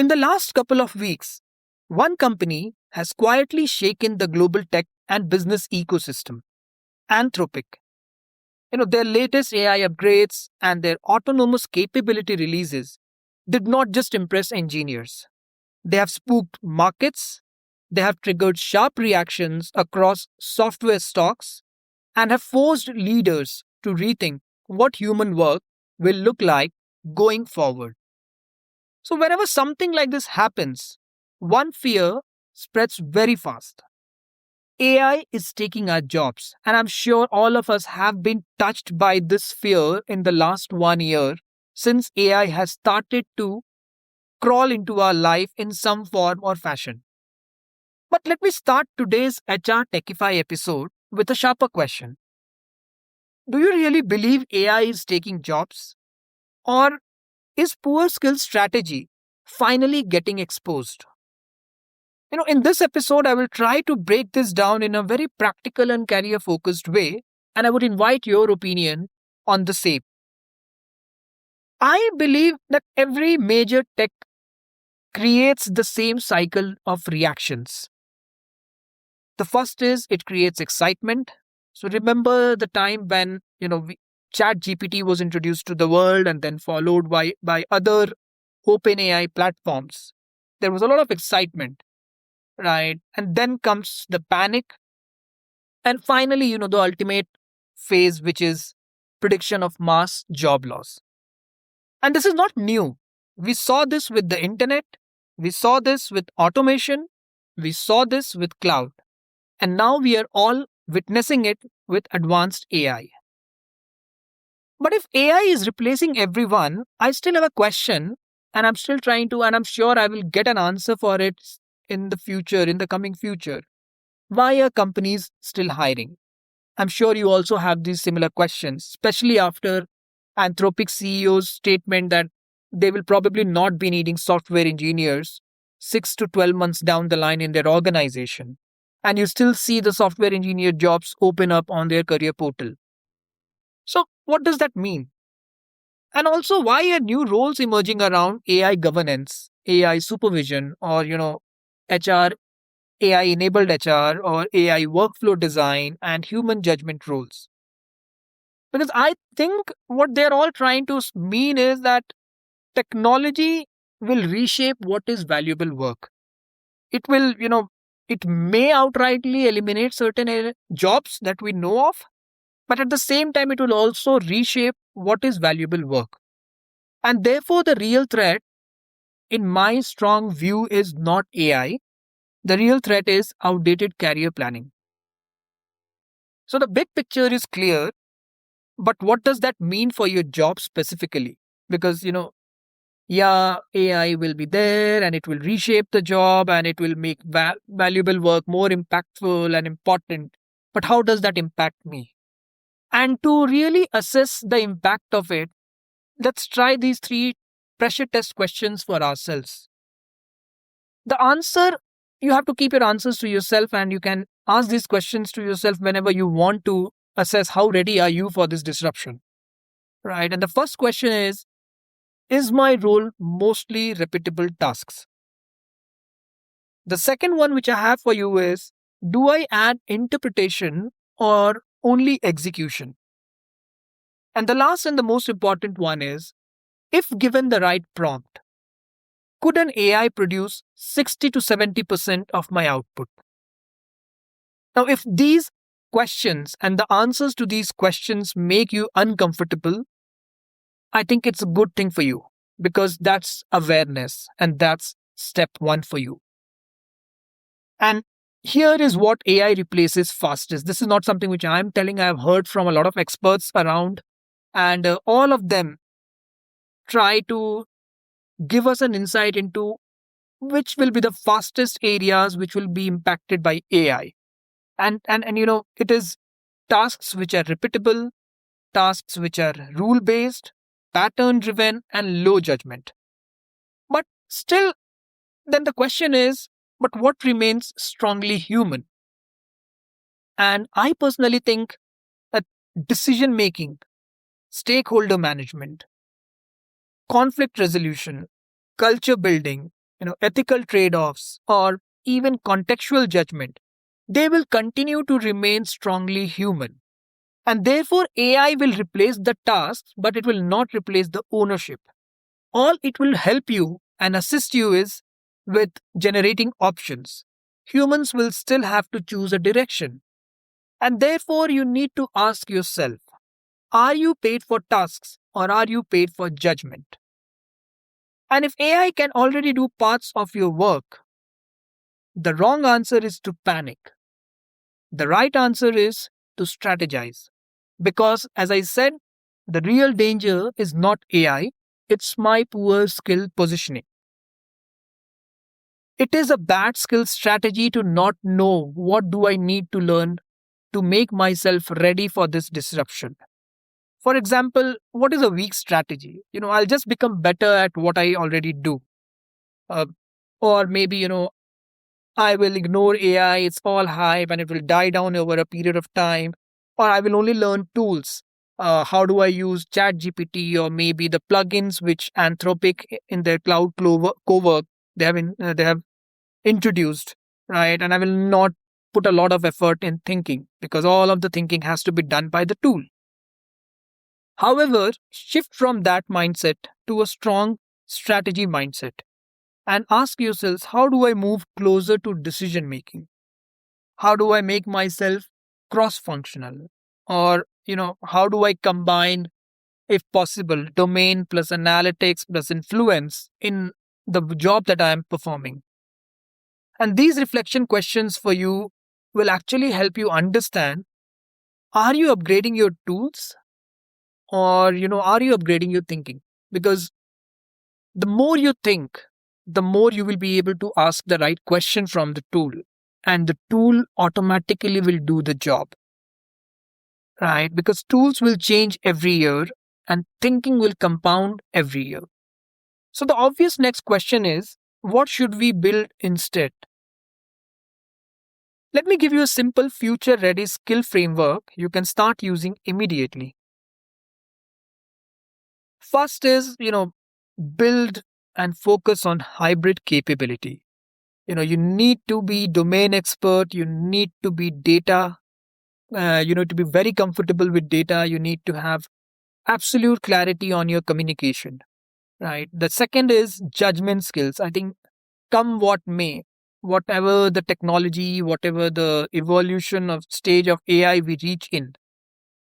In the last couple of weeks, one company has quietly shaken the global tech and business ecosystem. Anthropic. Their latest AI upgrades and their autonomous capability releases did not just impress engineers. They have spooked markets, they have triggered sharp reactions across software stocks, and have forced leaders to rethink what human work will look like going forward. So, whenever something like this happens, one fear spreads very fast. AI is taking our jobs, and I'm sure all of us have been touched by this fear in the last 1 year since AI has started to crawl into our life in some form or fashion. But let me start today's HR Techify episode with a sharper question. Do you really believe AI is taking jobs? Or is poor skill strategy finally getting exposed? In this episode, I will try to break this down in a very practical and career focused way, and I would invite your opinion on the same. I believe that every major tech creates the same cycle of reactions. The first is it creates excitement. So remember the time when, Chat GPT was introduced to the world and then followed by other OpenAI platforms. There was a lot of excitement, right? And then comes the panic. And finally, the ultimate phase, which is prediction of mass job loss. And this is not new. We saw this with the internet. We saw this with automation. We saw this with cloud. And now we are all witnessing it with advanced AI. But if AI is replacing everyone, I still have a question, and I'm still trying to, and I'm sure I will get an answer for it in the future, in the coming future. Why are companies still hiring? I'm sure you also have these similar questions, especially after Anthropic CEO's statement that they will probably not be needing software engineers 6 to 12 months down the line in their organization. And you still see the software engineer jobs open up on their career portal. So, what does that mean? And also, why are new roles emerging around AI governance, AI supervision, or, HR, AI enabled HR, or AI workflow design and human judgment roles? Because I think what they're all trying to mean is that technology will reshape what is valuable work. It will, it may outrightly eliminate certain jobs that we know of, but at the same time, it will also reshape what is valuable work. And therefore, the real threat, in my strong view, is not AI. The real threat is outdated career planning. So the big picture is clear, but what does that mean for your job specifically? Because, yeah, AI will be there and it will reshape the job and it will make valuable work more impactful and important. But how does that impact me? And to really assess the impact of it, let's try these 3 pressure test questions for ourselves. The answer, you have to keep your answers to yourself, and you can ask these questions to yourself whenever you want to assess how ready are you for this disruption, right? And the first question is my role mostly repeatable tasks? The second one which I have for you is, do I add interpretation or only execution? And the last and the most important one is, if given the right prompt, could an AI produce 60 to 70% of my output? Now, if these questions and the answers to these questions make you uncomfortable, I think it's a good thing for you, because that's awareness and that's step 1 for you. And here is what AI replaces fastest. This is not something which I'm telling. I've heard from a lot of experts around, and all of them try to give us an insight into which will be the fastest areas which will be impacted by AI. And it is tasks which are repeatable, tasks which are rule based, pattern driven, and low judgment. But still, then the question is, but what remains strongly human? And I personally think that decision making, stakeholder management, conflict resolution, culture building, ethical trade-offs, or even contextual judgment, they will continue to remain strongly human. And therefore, AI will replace the tasks, but it will not replace the ownership. All it will help you and assist you is with generating options. Humans will still have to choose a direction. And therefore, you need to ask yourself, are you paid for tasks or are you paid for judgment? And if AI can already do parts of your work, the wrong answer is to panic. The right answer is to strategize. Because, as I said, the real danger is not AI, it's my poor skill positioning. It is a bad skill strategy to not know what do I need to learn to make myself ready for this disruption. For example, what is a weak strategy? I'll just become better at what I already do. Uh, or maybe, I will ignore AI, it's all hype and it will die down over a period of time. Or I will only learn tools. How do I use ChatGPT or maybe the plugins which Anthropic in their cloud cowork they have introduced, right? And I will not put a lot of effort in thinking because all of the thinking has to be done by the tool. However, shift from that mindset to a strong strategy mindset and ask yourselves, how do I move closer to decision making? How do I make myself cross functional? Or, how do I combine, if possible, domain plus analytics plus influence in the job that I am performing? And these reflection questions for you will actually help you understand, are you upgrading your tools or are you upgrading your thinking? Because the more you think, the more you will be able to ask the right question from the tool, and the tool automatically will do the job, right? Because tools will change every year and thinking will compound every year. So the obvious next question is, what should we build instead? Let me give you a simple future ready skill framework you can start using immediately. First is, build and focus on hybrid capability. You need to be domain expert, you need to be data, you need to be very comfortable with data, you need to have absolute clarity on your communication, right? The second is judgment skills. I think come what may, whatever the technology, whatever the evolution of stage of AI we reach in,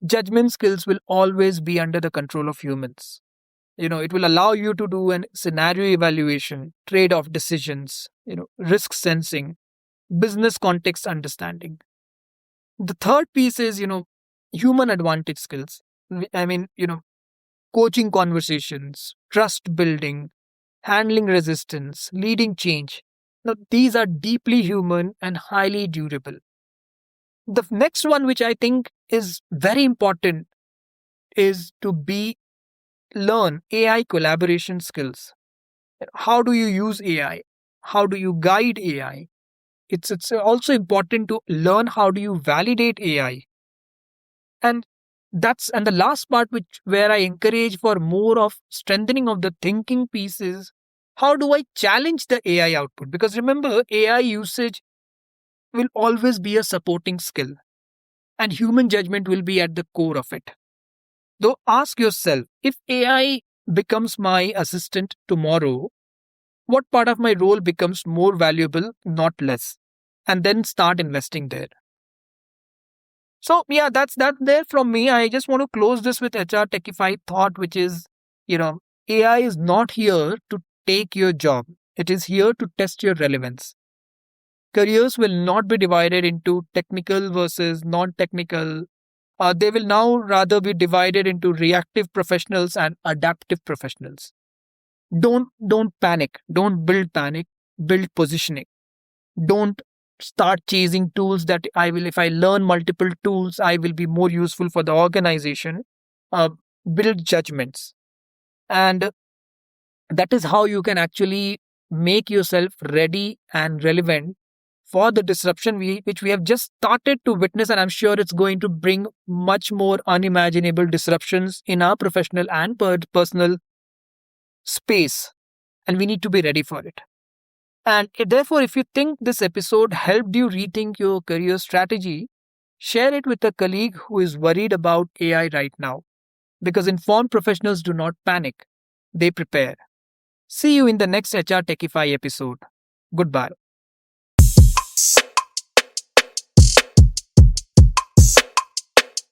judgment skills will always be under the control of humans. It will allow you to do an scenario evaluation, trade-off decisions, risk sensing, business context understanding. The third piece is, human advantage skills. I mean, coaching conversations, trust building, handling resistance, leading change. Now, these are deeply human and highly durable. The next one, which I think is very important, is to learn AI collaboration skills. How do you use AI? How do you guide AI? It's also important to learn how do you validate AI. And the last part which where I encourage for more of strengthening of the thinking piece is, how do I challenge the AI output? Because remember, AI usage will always be a supporting skill and human judgment will be at the core of it. Though ask yourself, if AI becomes my assistant tomorrow, what part of my role becomes more valuable, not less? And then start investing there. So yeah, that's that there from me. I just want to close this with HR Techify thought, which is, AI is not here to take your job. It is here to test your relevance. Careers will not be divided into technical versus non-technical. They will now rather be divided into reactive professionals and adaptive professionals. Don't panic. Don't build panic. Build positioning. Don't start chasing tools that if I learn multiple tools, I will be more useful for the organization. Uh, Build judgments. And that is how you can actually make yourself ready and relevant for the disruption which we have just started to witness. And I'm sure it's going to bring much more unimaginable disruptions in our professional and personal space. And we need to be ready for it. And therefore, if you think this episode helped you rethink your career strategy, share it with a colleague who is worried about AI right now. Because informed professionals do not panic, they prepare. See you in the next HR Techify episode. Goodbye.